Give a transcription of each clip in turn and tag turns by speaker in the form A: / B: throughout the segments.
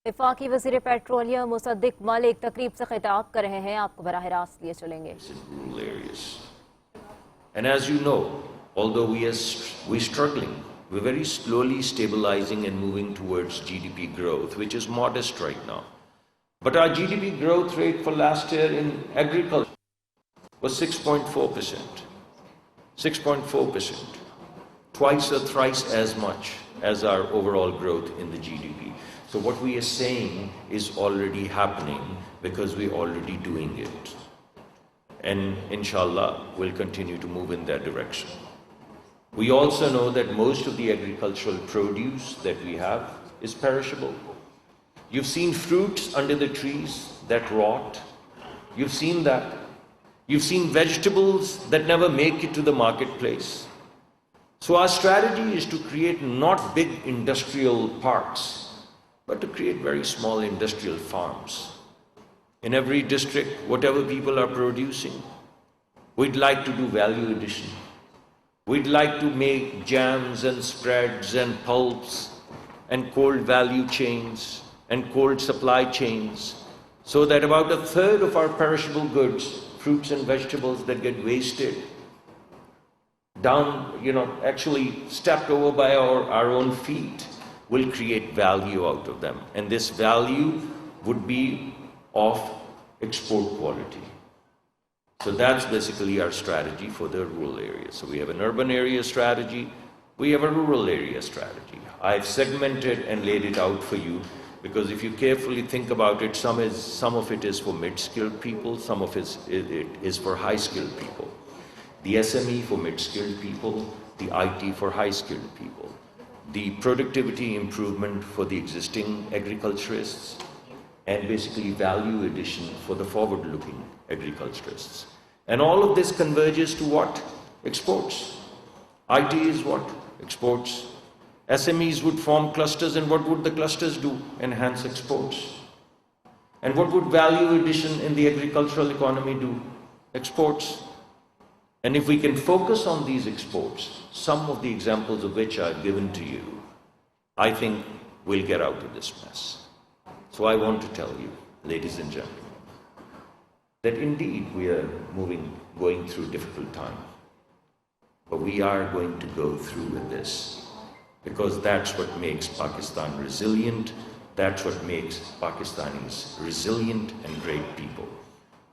A: वफाकी वज़ीर पेट्रोलियम मुसद्दिक मलिक तकरीब से खिताब कर रहे हैं, आपको बराह रास्त लिए चलेंगे।
B: And as you know, although we're struggling, we're very slowly stabilizing and moving towards GDP growth, which is modest right now. But our GDP growth rate for last year in agriculture was 6.4%. 6.4%. Twice or thrice as much as our overall growth in the GDP. So what we are saying is already happening because we're already doing it. And inshallah, we'll continue to move in that direction. We also know that most of the agricultural produce that we have is perishable. You've seen fruits under the trees that rot. You've seen that. You've seen vegetables that never make it to the marketplace. So our strategy is to create not big industrial parks, but to create very small industrial farms. In every district, whatever people are producing, we'd like to do value addition. We'd like to make jams and spreads and pulps and cold value chains and cold supply chains, so that about a third of our perishable goods, fruits and vegetables that get wasted, actually stepped over by our own feet, will create value out of them. And this value would be of export quality. So that's basically our strategy for the rural areas. So we have an urban area strategy, we have a rural area strategy. I've segmented and laid it out for you, because if you carefully think about it, some of it is for mid-skilled people, some of it is for high-skilled people. The SME for mid-skilled people, the IT for high-skilled people, the productivity improvement for the existing agriculturists, and basically value addition for the forward-looking agriculturists. And all of this converges to what? Exports. IT is what? Exports. SMEs would form clusters, and what would the clusters do? Enhance exports. And what would value addition in the agricultural economy do? Exports. And if we can focus on these exports, some of the examples of which I've given to you, I think we'll get out of this mess. So I want to tell you, ladies and gentlemen, that indeed we are going through a difficult time. But we are going to go through with this, because that's what makes Pakistan resilient, that's what makes Pakistanis resilient and great people.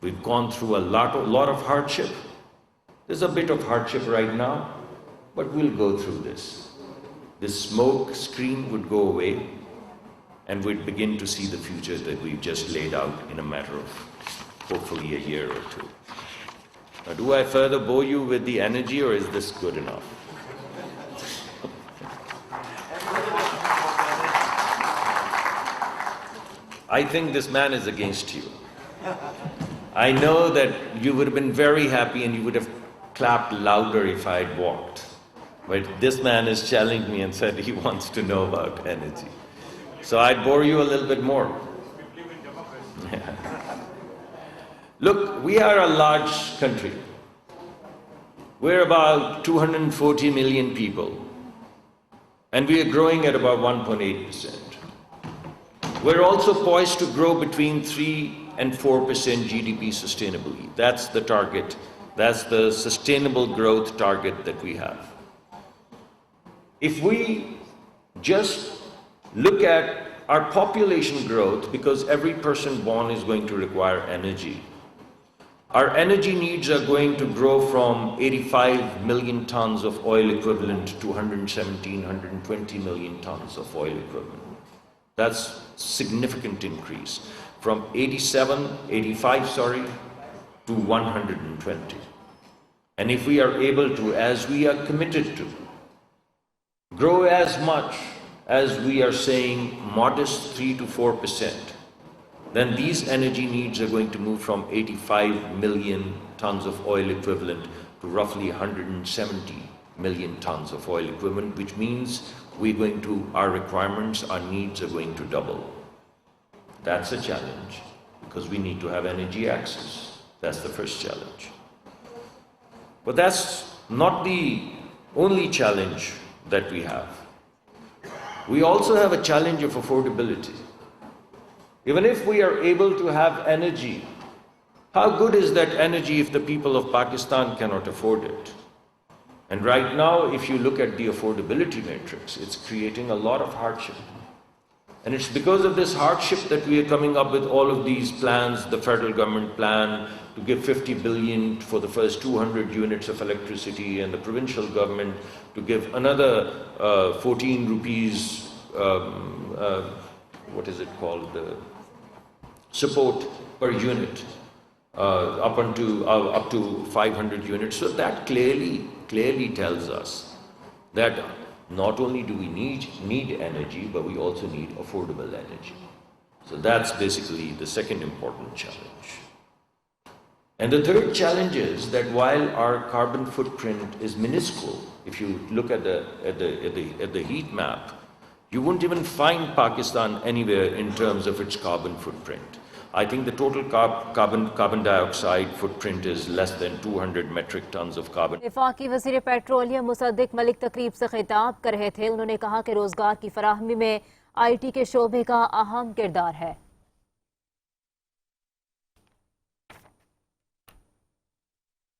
B: We've gone through a lot of hardship. There's a bit of hardship right now, but we'll go through this. This smoke screen would go away, and we'd begin to see the future that we've just laid out in a matter of hopefully a year or two. Now, do I further bore you with the energy, or is this good enough? I think this man is against you. I know that you would have been very happy and you would have clapped louder if I had walked. But this man has challenged me and said he wants to know about energy. So I'd bore you a little bit more. Look, we are a large country. We're about 240 million people. And we are growing at about 1.8%. We're also poised to grow between 3 and 4% GDP sustainably. That's the target. That's the sustainable growth target that we have. If we just look at our population growth, because every person born is going to require energy, our energy needs are going to grow from 85 million tons of oil equivalent to 117, 120 million tons of oil equivalent. That's significant increase from 85 to 120. And if we are able to, as we are committed to, grow as much as we are saying, modest 3 to 4%, then these energy needs are going to move from 85 million tons of oil equivalent to roughly 170 million tons of oil equivalent, which means our requirements, our needs are going to double. That's a challenge, because we need to have energy access. That's the first challenge. But that's not the only challenge that we have. We also have a challenge of affordability. Even if we are able to have energy, how good is that energy if the people of Pakistan cannot afford it? And right now, if you look at the affordability matrix, it's creating a lot of hardship. And it's because of this hardship that we are coming up with all of these plans, the federal government plan to give 50 billion for the first 200 units of electricity, and the provincial government to give another 14 rupees, what is it called, support per unit, up to 500 units. So that clearly tells us that not only do we need energy, but we also need affordable energy. So that's basically the second important challenge. And the third challenge is that while our carbon footprint is minuscule, if you look at the heat map, you won't even find Pakistan anywhere in terms of its carbon footprint. I think the total carbon dioxide footprint is less than 200 metric tons of carbon.
A: वफाकी वज़ीर petroleum Mossadegh Malik तकरीब से खिताब कर रहे थे। उन्होंने कहा कि रोजगार की फराहमी में IT के शोबे का अहम किरदार है।